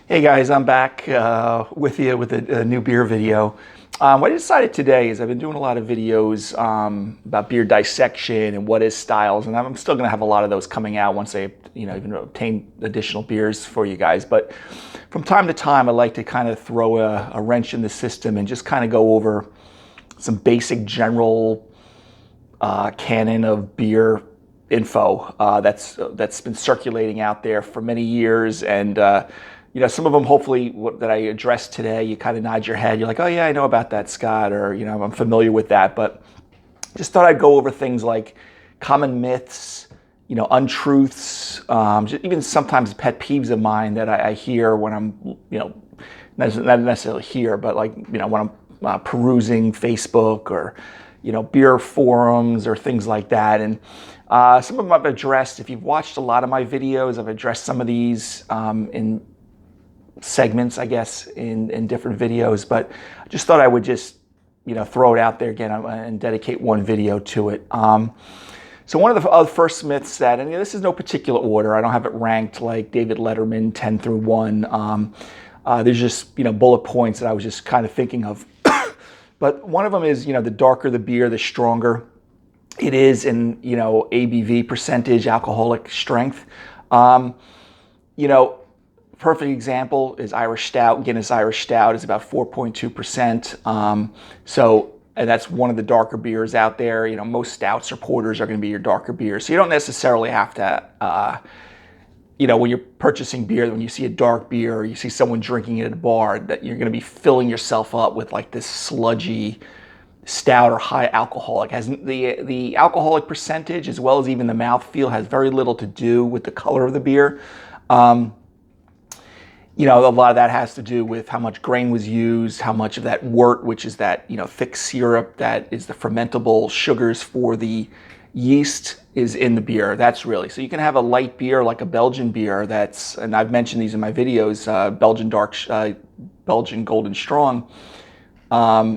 Hey guys, I'm back with you with a new beer video. What I decided today is I've been doing a lot of videos about beer dissection and what is styles, and I'm still going to have a lot of those coming out once I, even obtain additional beers for you guys. But from time to time, I like to kind of throw a wrench in the system and just kind of go over some basic general canon of beer info that's been circulating out there for many years, and some of them hopefully that I addressed today, you kind of nod your head, you're like, oh yeah, I know about that, Scott, or I'm familiar with that. But just thought I'd go over things like common myths, untruths, even sometimes pet peeves of mine that I hear when I'm not necessarily here, but like when I'm perusing Facebook or beer forums or things like that. And some of them I've addressed. If you've watched a lot of my videos, I've addressed some of these in segments, I guess, in different videos. But I just thought I would just throw it out there again and dedicate one video to it. So one of the first myths that, and this is no particular order, I don't have it ranked like David Letterman 10 through 1. There's just bullet points that I was just kind of thinking of. But one of them is, the darker the beer, the stronger it is in, ABV percentage, alcoholic strength. Perfect example is Irish Stout. Guinness Irish Stout is about 4.2%. And that's one of the darker beers out there. Most stouts or porters are going to be your darker beers. So you don't necessarily have to, when you're purchasing beer, when you see a dark beer or you see someone drinking it at a bar, that you're going to be filling yourself up with like this sludgy stout or high alcoholic. Has the alcoholic percentage as well as even the mouthfeel has very little to do with the color of the beer. A lot of that has to do with how much grain was used, how much of that wort, which is that thick syrup that is the fermentable sugars for the yeast, is in the beer. That's really, so you can have a light beer like a Belgian beer and I've mentioned these in my videos, Belgian Golden Strong,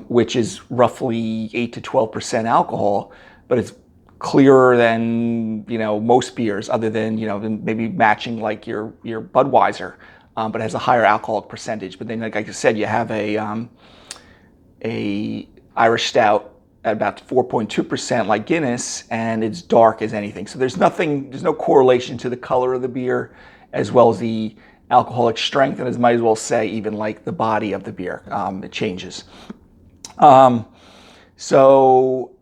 which is roughly 8 to 12% alcohol, but it's clearer than most beers, other than maybe matching like your Budweiser, but it has a higher alcoholic percentage. But then, like I said, you have a Irish Stout at about 4.2% like Guinness, and it's dark as anything. So there's no correlation to the color of the beer as well as the alcoholic strength, and as might as well say even like the body of the beer, it changes. So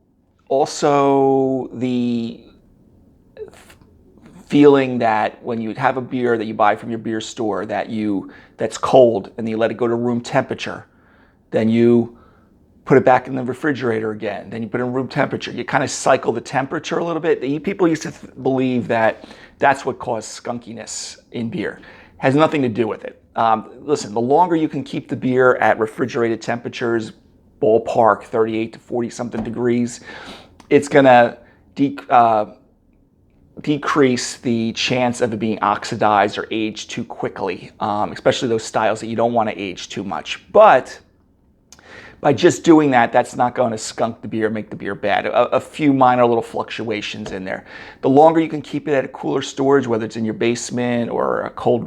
also the feeling that when you have a beer that you buy from your beer store that's cold and you let it go to room temperature, then you put it back in the refrigerator again, then you put it in room temperature. You kind of cycle the temperature a little bit. People used to believe that that's what caused skunkiness in beer. Has nothing to do with it. Listen, the longer you can keep the beer at refrigerated temperatures, ballpark 38 to 40 something degrees, it's gonna decrease the chance of it being oxidized or aged too quickly, especially those styles that you don't want to age too much. But by just doing that, that's not going to skunk the beer, make the beer bad. A few minor little fluctuations in there. The longer you can keep it at a cooler storage, whether it's in your basement or a cold,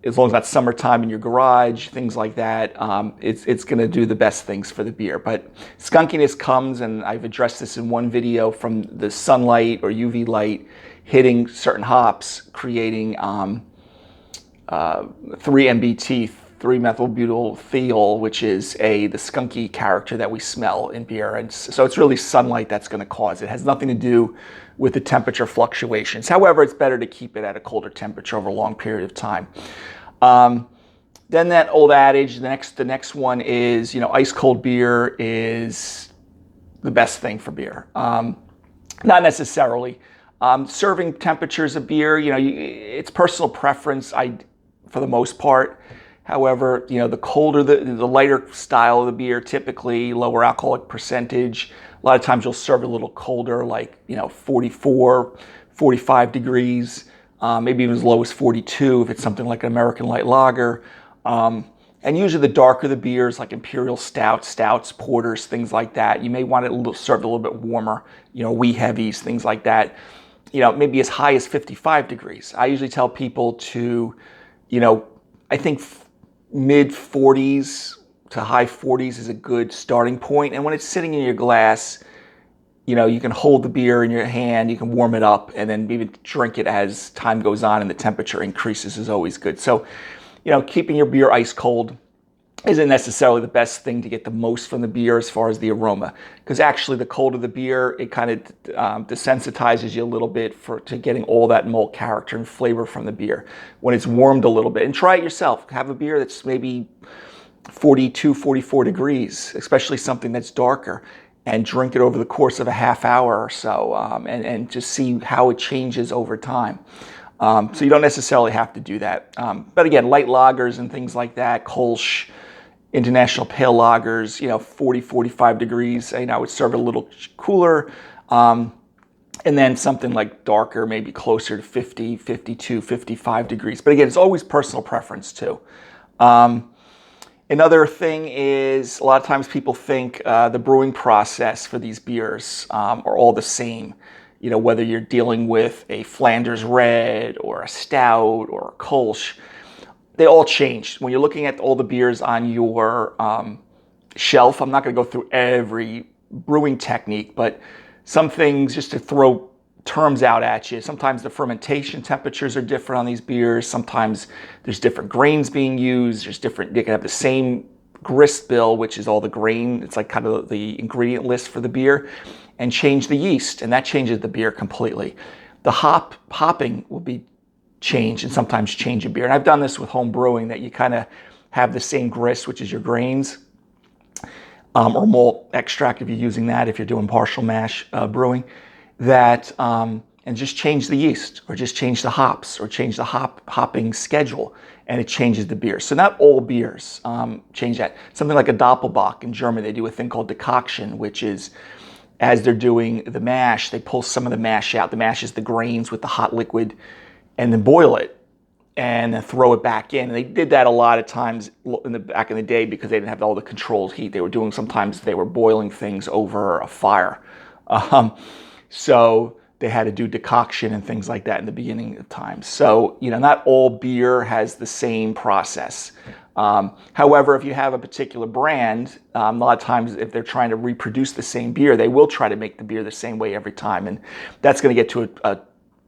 as long as that's summertime in your garage, things like that, it's going to do the best things for the beer. But skunkiness comes, and I've addressed this in one video, from the sunlight or UV light hitting certain hops, creating 3-MBT, 3-methylbutylthiol, which is the skunky character that we smell in beer. And so it's really sunlight that's going to cause it. It has nothing to do with the temperature fluctuations. However, it's better to keep it at a colder temperature over a long period of time. Then that old adage, the next one is, ice cold beer is the best thing for beer. Not necessarily. Serving temperatures of beer, it's personal preference, for the most part. However, the colder, the lighter style of the beer, typically lower alcoholic percentage. A lot of times you'll serve it a little colder, like 44, 45 degrees, maybe even as low as 42 if it's something like an American light lager. And usually the darker the beers, like imperial stouts, porters, things like that, you may want it served a little bit warmer. Wee heavies, things like that. Maybe as high as 55 degrees. I usually tell people to You know, I think mid 40s to high 40s is a good starting point. And when it's sitting in your glass, you know, you can hold the beer in your hand, you can warm it up, and then maybe drink it as time goes on and the temperature increases is always good. So, you know, keeping your beer ice cold isn't necessarily the best thing to get the most from the beer as far as the aroma, because actually the colder the beer, it kind of desensitizes you a little bit to getting all that malt character and flavor from the beer when it's warmed a little bit. And try it yourself. Have a beer that's maybe 42, 44 degrees, especially something that's darker, and drink it over the course of a half hour or so, and just see how it changes over time. So you don't necessarily have to do that. But again, light lagers and things like that, Kolsch, international pale lagers, you know, 40, 45 degrees, you know, I would serve it a little cooler. And then something like darker, maybe closer to 50, 52, 55 degrees. But again, it's always personal preference too. Another thing is a lot of times people think the brewing process for these beers are all the same. You know, whether you're dealing with a Flanders Red or a Stout or a Kolsch, they all change. When you're looking at all the beers on your shelf, I'm not going to go through every brewing technique, but some things just to throw terms out at you. Sometimes the fermentation temperatures are different on these beers. Sometimes there's different grains being used. There's different, they can have the same grist bill, which is all the grain. It's like kind of the ingredient list for the beer, and change the yeast, and that changes the beer completely. The hopping will be changed and sometimes change a beer. And I've done this with home brewing, that you kind of have the same grist, which is your grains, or malt extract if you're using that, if you're doing partial mash brewing, that and just change the yeast, or just change the hops, or change the hopping schedule, and it changes the beer. So not all beers change that. Something like a Doppelbock in Germany, they do a thing called decoction, which is, as they're doing the mash, they pull some of the mash out. The mash is the grains with the hot liquid, and then boil it, and then throw it back in. And they did that a lot of times back in the day because they didn't have all the controlled heat. They were doing, sometimes they were boiling things over a fire. So they had to do decoction and things like that in the beginning of time. So, you know, not all beer has the same process. However, if you have a particular brand, a lot of times if they're trying to reproduce the same beer, they will try to make the beer the same way every time. And that's going to get to a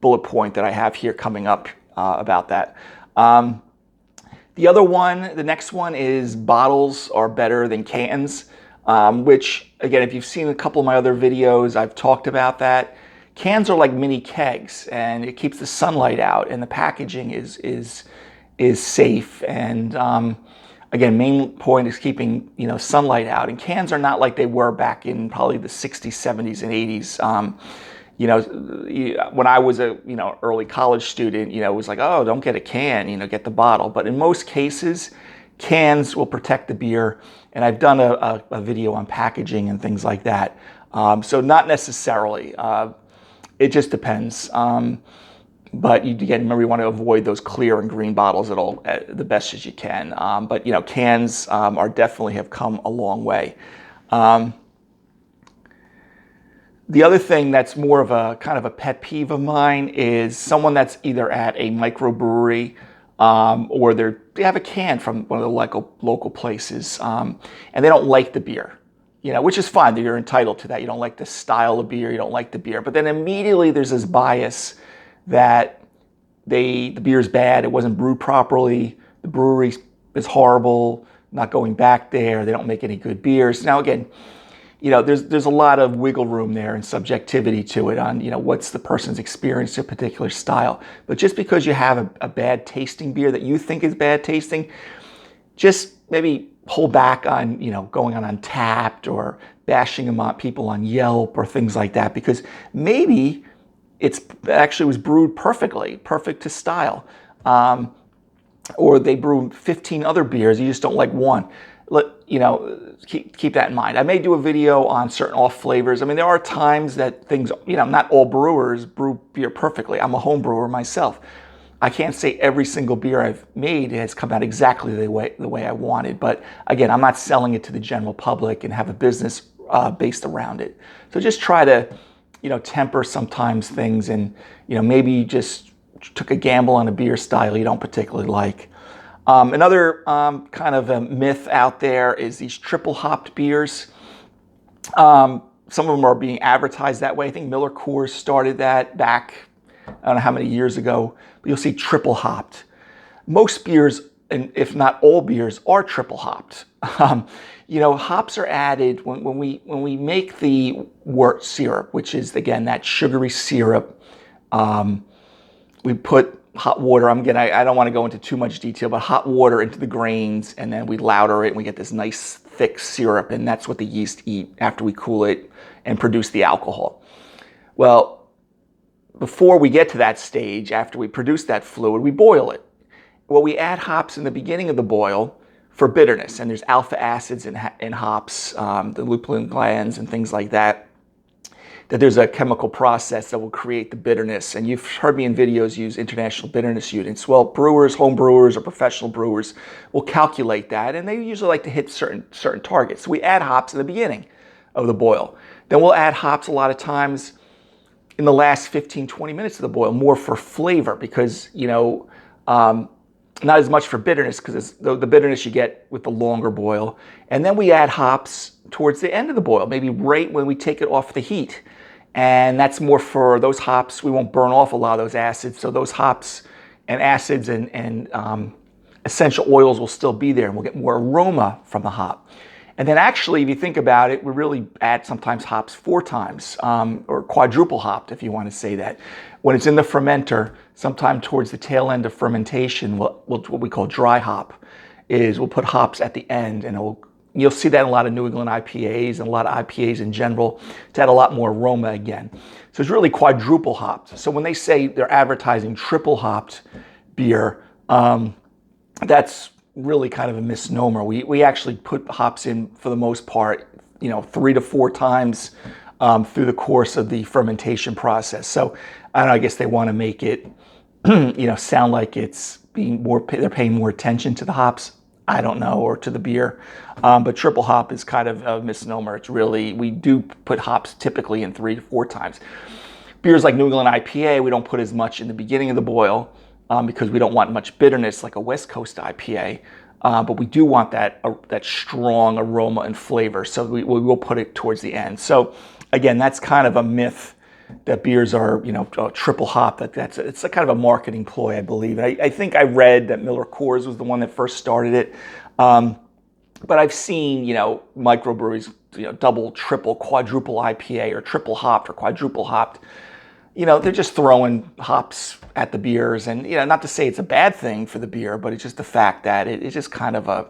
bullet point that I have here coming up about that. The other one, the next one is bottles are better than cans, which, again, if you've seen a couple of my other videos, I've talked about that. Cans are like mini kegs, and it keeps the sunlight out, and the packaging is safe. And again, main point is keeping, you know, sunlight out. And cans are not like they were back in probably the 60s, 70s, and 80s. You know, when I was a, you know, early college student, you know, it was like, oh, don't get a can, you know, get the bottle. But in most cases, cans will protect the beer. And I've done a video on packaging and things like that. So not necessarily. It just depends. But again, remember, you want to avoid those clear and green bottles at all, the best as you can. But, you know, cans are definitely have come a long way. The other thing that's more of a kind of a pet peeve of mine is someone that's either at a microbrewery or they have a can from one of the local places, and they don't like the beer, you know, which is fine. You're entitled to that. You don't like the style of beer, you don't like the beer. But then immediately there's this bias that the beer is bad, it wasn't brewed properly, the brewery is horrible, not going back there, they don't make any good beers. Now again, you know, there's a lot of wiggle room there and subjectivity to it on, you know, what's the person's experience to a particular style. But just because you have a bad tasting beer that you think is bad tasting, just maybe pull back on, you know, going on Untapped or bashing them on people on Yelp or things like that, because maybe it actually was brewed perfect to style. Or they brew 15 other beers, you just don't like one. You know, keep that in mind. I may do a video on certain off flavors. I mean, there are times that things, you know, not all brewers brew beer perfectly. I'm a home brewer myself. I can't say every single beer I've made has come out exactly the way I wanted. But again, I'm not selling it to the general public and have a business based around it. So just try to, you know, temper sometimes things, and, you know, maybe you just took a gamble on a beer style you don't particularly like. Another kind of a myth out there is these triple hopped beers. Some of them are being advertised that way. I think Miller Coors started that back, I don't know how many years ago, but you'll see triple hopped. Most beers, and if not all beers, are triple hopped. Hops are added when we make the wort syrup, which is again that sugary syrup. We put hot water. I don't want to go into too much detail, but hot water into the grains, and then we lauter it, and we get this nice thick syrup, and that's what the yeast eat after we cool it and produce the alcohol. Well, before we get to that stage, after we produce that fluid, we boil it. Well, we add hops in the beginning of the boil for bitterness, and there's alpha acids in hops, the lupulin glands and things like that, that there's a chemical process that will create the bitterness. And you've heard me in videos use international bitterness units. Well, brewers, home brewers, or professional brewers will calculate that, and they usually like to hit certain targets. So we add hops in the beginning of the boil. Then we'll add hops a lot of times in the last 15, 20 minutes of the boil, more for flavor, because, not as much for bitterness, because the bitterness you get with the longer boil. And then we add hops towards the end of the boil, maybe right when we take it off the heat. And that's more for those hops. We won't burn off a lot of those acids. So those hops and acids and essential oils will still be there, and we'll get more aroma from the hop. And then actually, if you think about it, we really add sometimes hops 4 times, or quadruple hopped, if you want to say that. When it's in the fermenter, sometime towards the tail end of fermentation, what we call dry hop, is we'll put hops at the end, and you'll see that in a lot of New England IPAs and a lot of IPAs in general, to add a lot more aroma again. So it's really quadruple hopped. So when they say they're advertising triple hopped beer, that's really kind of a misnomer. We actually put hops in, for the most part, 3 to 4 times through the course of the fermentation process. So I don't know, I guess they want to make it sound like it's they're paying more attention to the hops. I don't know, or to the beer. But triple hop is kind of a misnomer. It's really, we do put hops typically in 3 to 4 times. Beers like New England IPA, we don't put as much in the beginning of the boil, because we don't want much bitterness like a West Coast IPA, but we do want that strong aroma and flavor, so we will put it towards the end. So again, that's kind of a myth that beers are triple hop. It's a kind of a marketing ploy, I believe. I think I read that Miller Coors was the one that first started it, but I've seen microbreweries double, triple, quadruple IPA, or triple hopped or quadruple hopped. They're just throwing hops at the beers, and not to say it's a bad thing for the beer, but it's just the fact that it's just kind of a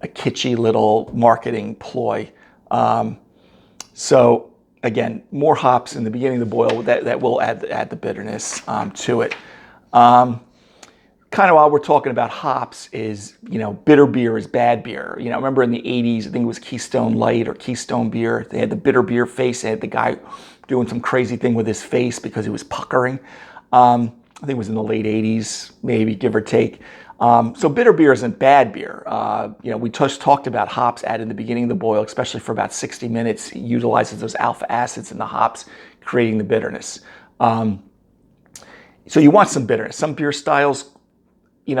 kitschy little marketing ploy. So again, more hops in the beginning of the boil that will add the bitterness to it. Kind of while we're talking about hops is, bitter beer is bad beer. Remember in the 80s, I think it was Keystone Light or Keystone Beer, they had the bitter beer face. They had the guy doing some crazy thing with his face because he was puckering. I think it was in the late 80s, maybe, give or take. So bitter beer isn't bad beer. We just talked about hops added in the beginning of the boil, especially for about 60 minutes. It utilizes those alpha acids in the hops, creating the bitterness. So you want some bitterness. Some beer styles, if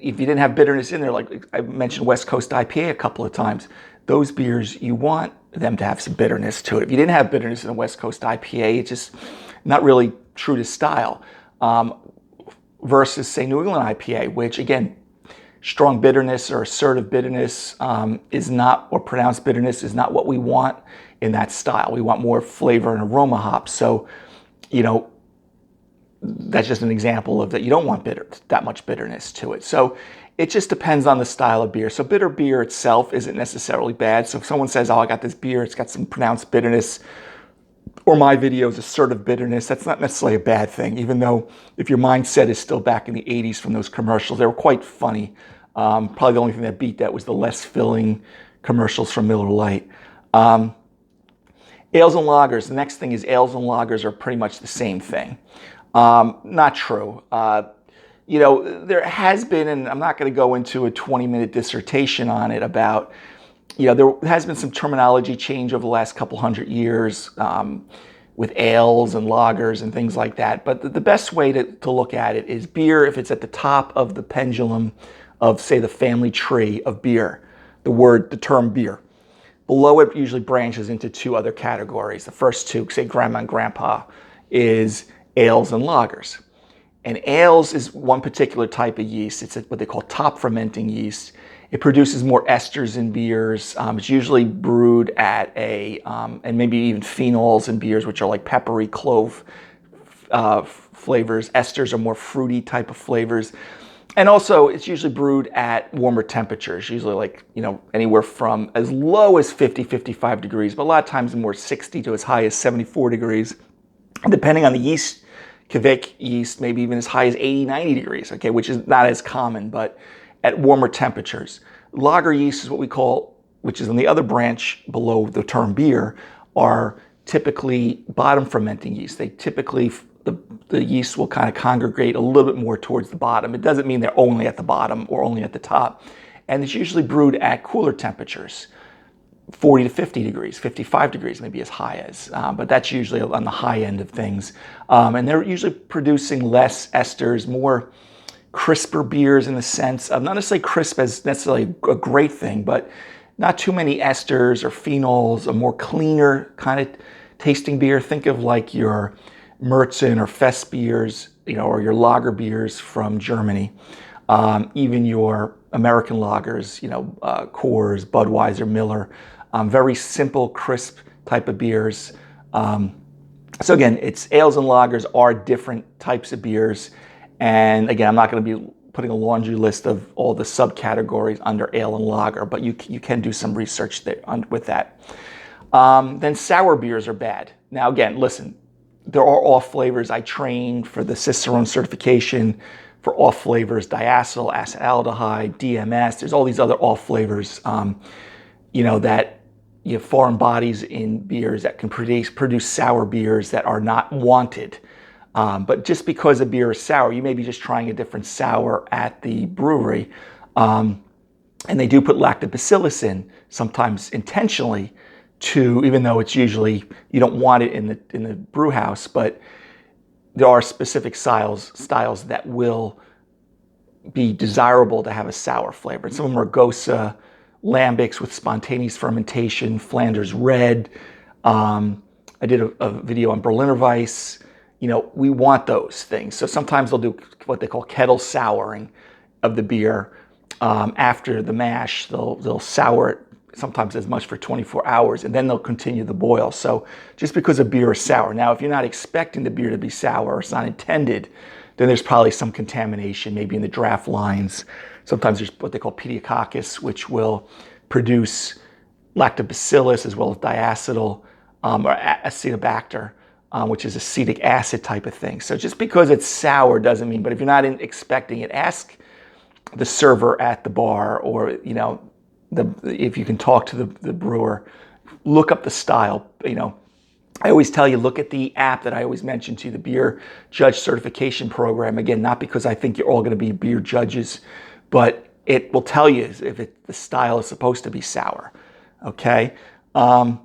you didn't have bitterness in there, like I mentioned West Coast IPA a couple of times, those beers, you want them to have some bitterness to it. If you didn't have bitterness in the West Coast IPA, it's just not really true to style. Versus, say, New England IPA, which, again, strong bitterness or assertive bitterness is not, or pronounced bitterness is not what we want in that style. We want more flavor and aroma hops. So, that's just an example of that. You don't want that much bitterness to it. So it just depends on the style of beer. So bitter beer itself isn't necessarily bad. So if someone says, oh, I got this beer, it's got some pronounced bitterness, or my video's assertive bitterness, that's not necessarily a bad thing, even though if your mindset is still back in the 80s from those commercials, they were quite funny. Probably the only thing that beat that was the less filling commercials from Miller Lite. Ales and lagers, the next thing is ales and lagers are pretty much the same thing. Not true. There has been, and I'm not going to go into a 20-minute dissertation on it about, there has been some terminology change over the last couple hundred years with ales and lagers and things like that. But the best way to look at it is beer, if it's at the top of the pendulum of, say, the family tree of beer, the term beer. Below it usually branches into two other categories. The first two, say grandma and grandpa, is ales and lagers. And ales is one particular type of yeast. It's what they call top fermenting yeast. It produces more esters in beers. It's usually brewed at and maybe even phenols in beers, which are like peppery, clove flavors. Esters are more fruity type of flavors. And also, it's usually brewed at warmer temperatures, usually like, anywhere from as low as 50, 55 degrees, but a lot of times more 60 to as high as 74 degrees. And depending on the yeast, Kvik yeast, maybe even as high as 80, 90 degrees, okay, which is not as common, but at warmer temperatures. Lager yeast is what we call, which is on the other branch below the term beer, are typically bottom fermenting yeast. They typically, the yeast will kind of congregate a little bit more towards the bottom. It doesn't mean they're only at the bottom or only at the top. And it's usually brewed at cooler temperatures, 40 to 50 degrees, 55 degrees maybe as high as, but that's usually on the high end of things. And they're usually producing less esters, more crisper beers in the sense of, not necessarily crisp as necessarily a great thing, but not too many esters or phenols, a more cleaner kind of tasting beer. Think of like your Märzen or Fest beers, or your lager beers from Germany. Even your American lagers, Coors, Budweiser, Miller, very simple, crisp type of beers. So again, it's ales and lagers are different types of beers. And again, I'm not going to be putting a laundry list of all the subcategories under ale and lager, but you can do some research there with that. Then sour beers are bad. Now again, listen, there are off flavors. I trained for the Cicerone certification for off flavors, diacetyl, acetaldehyde, DMS. There's all these other off flavors, that you have foreign bodies in beers that can produce sour beers that are not wanted. But just because a beer is sour, you may be just trying a different sour at the brewery. And they do put lactobacillus in, sometimes intentionally, even though it's usually, you don't want it in the brew house, but there are specific styles that will be desirable to have a sour flavor. And some of them are Gosa, lambics with spontaneous fermentation, Flanders Red. I did a video on Berliner Weiss. We want those things. So sometimes they'll do what they call kettle souring of the beer. After the mash, they'll sour it sometimes as much for 24 hours, and then they'll continue the boil. So just because a beer is sour. Now, if you're not expecting the beer to be sour, or it's not intended, then there's probably some contamination, maybe in the draft lines. Sometimes there's what they call pediococcus, which will produce lactobacillus as well as diacetyl or acetobacter, which is acetic acid type of thing. So just because it's sour doesn't mean, but if you're not expecting it, ask the server at the bar, or if you can talk to the brewer, look up the style. I always tell you, look at the app that I always mention to you, the Beer Judge Certification Program. Again, not because I think you're all going to be beer judges, but it will tell you if the style is supposed to be sour. Okay. The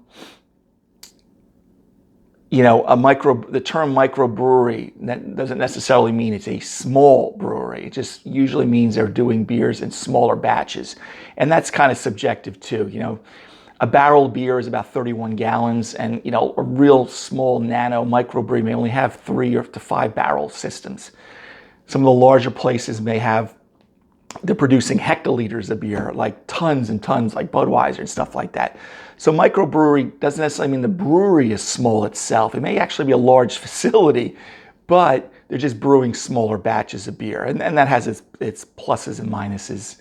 term microbrewery, that doesn't necessarily mean it's a small brewery. It just usually means they're doing beers in smaller batches. And that's kind of subjective too. A barrel beer is about 31 gallons, and a real small nano microbrewery may only have 3 to 5 barrel systems. Some of the larger places they're producing hectoliters of beer, like tons and tons, like Budweiser and stuff like that. So microbrewery doesn't necessarily mean the brewery is small itself. It may actually be a large facility, but they're just brewing smaller batches of beer. And that has its pluses and minuses.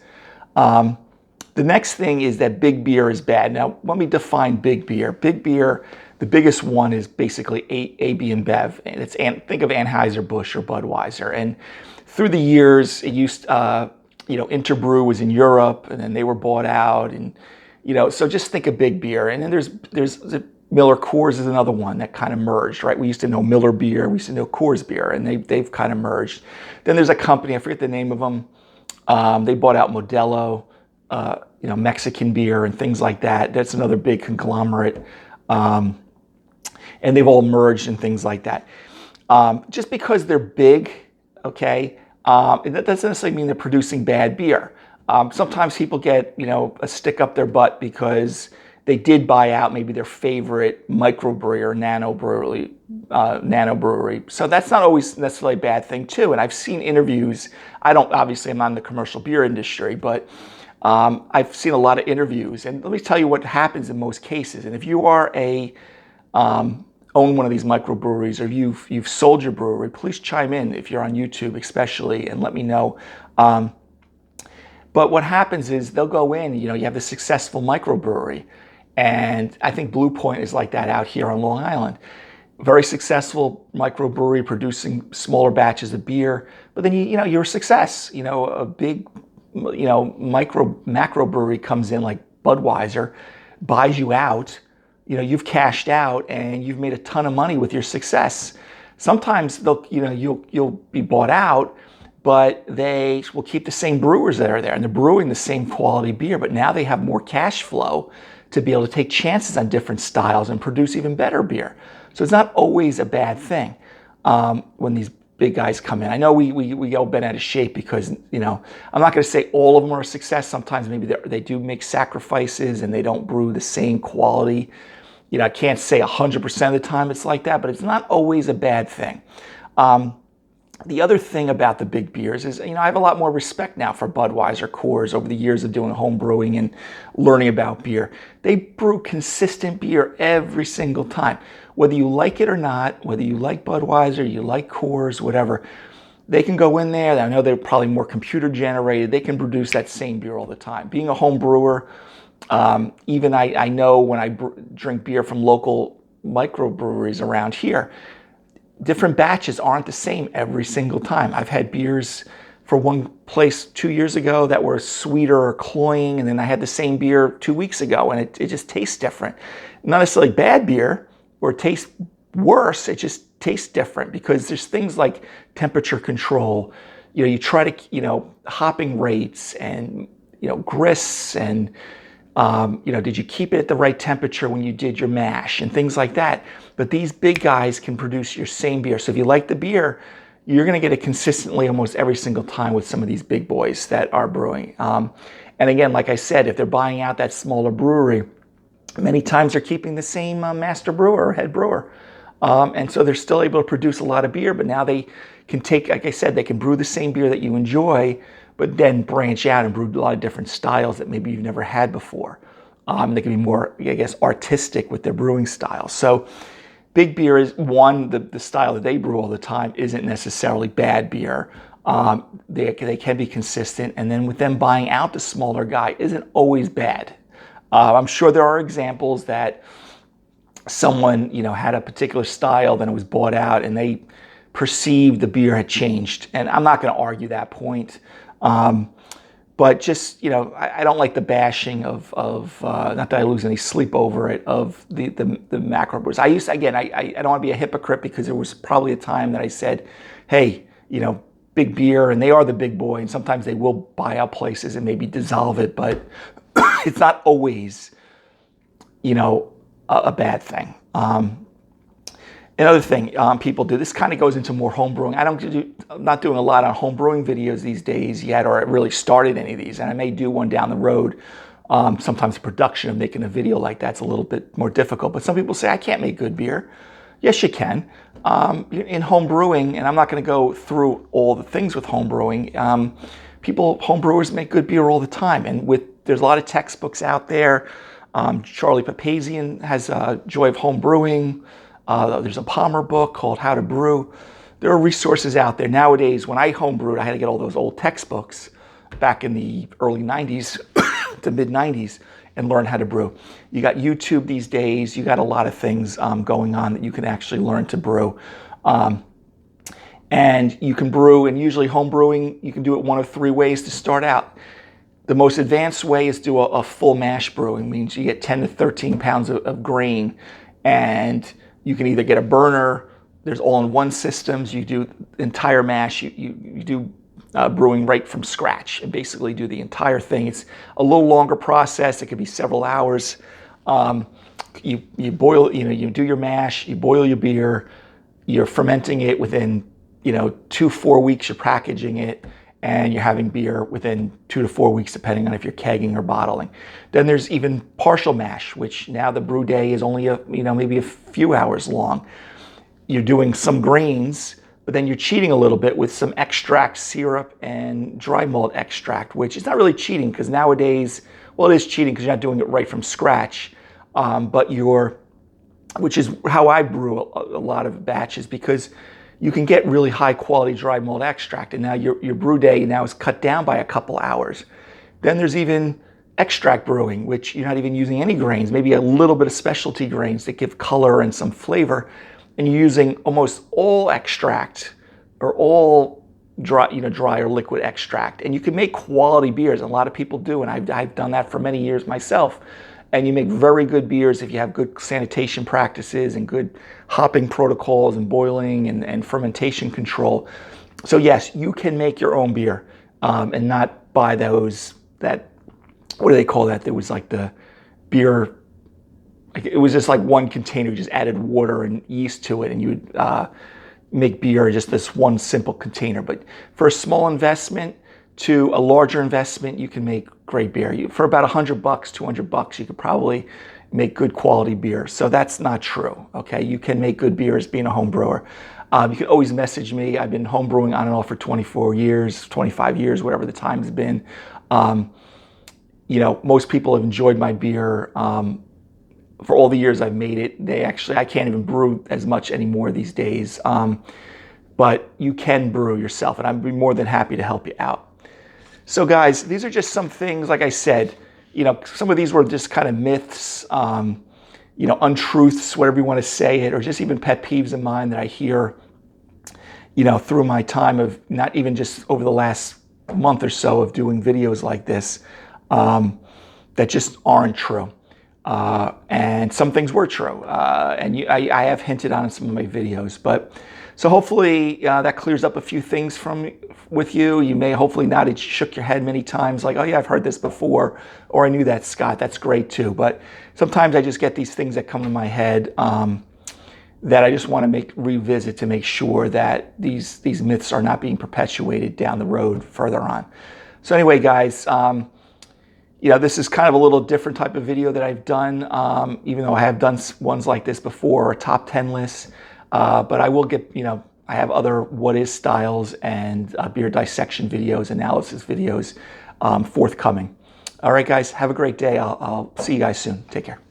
The next thing is that big beer is bad. Now, let me define big beer. Big beer, the biggest one is basically AB InBev. And think of Anheuser-Busch or Budweiser. And through the years, it used, Interbrew was in Europe, and then they were bought out. And, so just think of big beer. And then there's Miller Coors is another one that kind of merged, right? We used to know Miller beer, we used to know Coors beer, and they've kind of merged. Then there's a company, I forget the name of them. They bought out Modelo, Mexican beer and things like that. That's another big conglomerate. And they've all merged and things like that. Just because they're big, okay, that doesn't necessarily mean they're producing bad beer. Sometimes people get, a stick up their butt because they did buy out maybe their favorite microbrewery or nano brewery. So that's not always necessarily a bad thing too. And I've seen interviews. Obviously I'm not in the commercial beer industry, but I've seen a lot of interviews. And let me tell you what happens in most cases. And if you are own one of these microbreweries, or you've sold your brewery, please chime in if you're on YouTube especially, and let me know. But what happens is they'll go in, you have the successful microbrewery. And I think Blue Point is like that out here on Long Island. Very successful microbrewery producing smaller batches of beer. But then, you're a success. A big, macro brewery comes in like Budweiser, buys you out. You've cashed out and you've made a ton of money with your success. Sometimes you'll be bought out, but they will keep the same brewers that are there and they're brewing the same quality beer, but now they have more cash flow to be able to take chances on different styles and produce even better beer. So it's not always a bad thing when these big guys come in. I know we all bent out of shape because, I'm not going to say all of them are a success. Sometimes maybe they do make sacrifices and they don't brew the same quality. I can't say 100% of the time it's like that, but it's not always a bad thing. The other thing about the big beers is, I have a lot more respect now for Budweiser, Coors over the years of doing home brewing and learning about beer. They brew consistent beer every single time. Whether you like it or not, whether you like Budweiser, you like Coors, whatever, they can go in there. I know they're probably more computer generated. They can produce that same beer all the time. Being a home brewer, even I know when I drink beer from local microbreweries around here, different batches aren't the same every single time. I've had beers for one place 2 years ago that were sweeter or cloying, and then I had the same beer 2 weeks ago, and it just tastes different. Not necessarily bad beer or tastes worse, it just tastes different because there's things like temperature control. You try to, hopping rates and, grists and, did you keep it at the right temperature when you did your mash and things like that. But these big guys can produce your same beer. So if you like the beer, you're going to get it consistently almost every single time with some of these big boys that are brewing. And again, like I said, if they're buying out that smaller brewery, many times they're keeping the same master brewer or head brewer. And so they're still able to produce a lot of beer, but now they can take, like I said, they can brew the same beer that you enjoy, but then branch out and brew a lot of different styles that maybe you've never had before. They can be more, artistic with their brewing style. So big beer is one, the style that they brew all the time isn't necessarily bad beer. They can be consistent. And then with them buying out the smaller guy isn't always bad. I'm sure there are examples that someone, had a particular style, then it was bought out and they perceived the beer had changed. And I'm not going to argue that point. But just, I don't like the bashing of not that I lose any sleep over it, of the macro brewers. I don't want to be a hypocrite because there was probably a time that I said, hey, big beer, and they are the big boy, and sometimes they will buy out places and maybe dissolve it, but it's not always, a bad thing. Another thing people do, this kind of goes into more home brewing. I'm not doing a lot on home brewing videos these days yet, or I really started any of these, and I may do one down the road. Sometimes the production of making a video like that's a little bit more difficult, but some people say, I can't make good beer. Yes, you can. In home brewing, and I'm not going to go through all the things with home brewing, home brewers make good beer all the time, and there's a lot of textbooks out there. Charlie Papazian has Joy of Home Brewing. There's a Palmer book called How to Brew. There are resources out there. Nowadays, when I homebrewed, I had to get all those old textbooks back in the early 90s to mid 90s and learn how to brew. You got YouTube these days. You got a lot of things going on that you can actually learn to brew. And you can brew, and usually home brewing, you can do it one of three ways to start out. The most advanced way is do a full mash brewing. It means you get 10 to 13 pounds of grain, and you can either get a burner. There's all-in-one systems. You do entire mash. You do brewing right from scratch and basically do the entire thing. It's a little longer process. It could be several hours. You boil, you do your mash. You boil your beer. You're fermenting it within 2-4 weeks. You're packaging it, and you're having beer within 2 to 4 weeks, depending on if you're kegging or bottling. Then there's even partial mash, which now the brew day is only maybe a few hours long. You're doing some grains, but then you're cheating a little bit with some extract syrup and dry malt extract, which is not really cheating because nowadays, well, it is cheating because you're not doing it right from scratch, which is how I brew a lot of batches, because you can get really high quality dry malt extract, and now your brew day now is cut down by a couple hours. Then there's even extract brewing, which you're not even using any grains, maybe a little bit of specialty grains that give color and some flavor, and you're using almost all extract or all dry or liquid extract, and you can make quality beers. A lot of people do, and I've done that for many years myself. And you make very good beers if you have good sanitation practices and good hopping protocols and boiling and fermentation control. So yes, you can make your own beer and not buy those, what do they call that? There was like the beer, it was just like one container, you just added water and yeast to it, and you would make beer just this one simple container. But for a small investment to a larger investment, you can make great beer. For about $100, $200, you could probably make good quality beer. So that's not true, okay? You can make good beers being a home brewer. You can always message me. I've been home brewing on and off for 24 years, 25 years, whatever the time's been. Most people have enjoyed my beer. For all the years I've made it, I can't even brew as much anymore these days. But you can brew yourself, and I'd be more than happy to help you out. So guys, these are just some things, like I said, some of these were just kind of myths, untruths, whatever you want to say it, or just even pet peeves of mine that I hear, through my time of not even just over the last month or so of doing videos like this, that just aren't true. And some things were true, and I have hinted on in some of my videos, but so hopefully that clears up a few things with you. You may hopefully not shook your head many times like, oh yeah, I've heard this before, or I knew that, Scott. That's great too. But sometimes I just get these things that come to my head that I just want to revisit to make sure that these myths are not being perpetuated down the road further on. So anyway, guys, this is kind of a little different type of video that I've done, even though I have done ones like this before, a top 10 list. But I will get, I have other what is styles and beer dissection videos, analysis videos forthcoming. All right, guys, have a great day. I'll see you guys soon. Take care.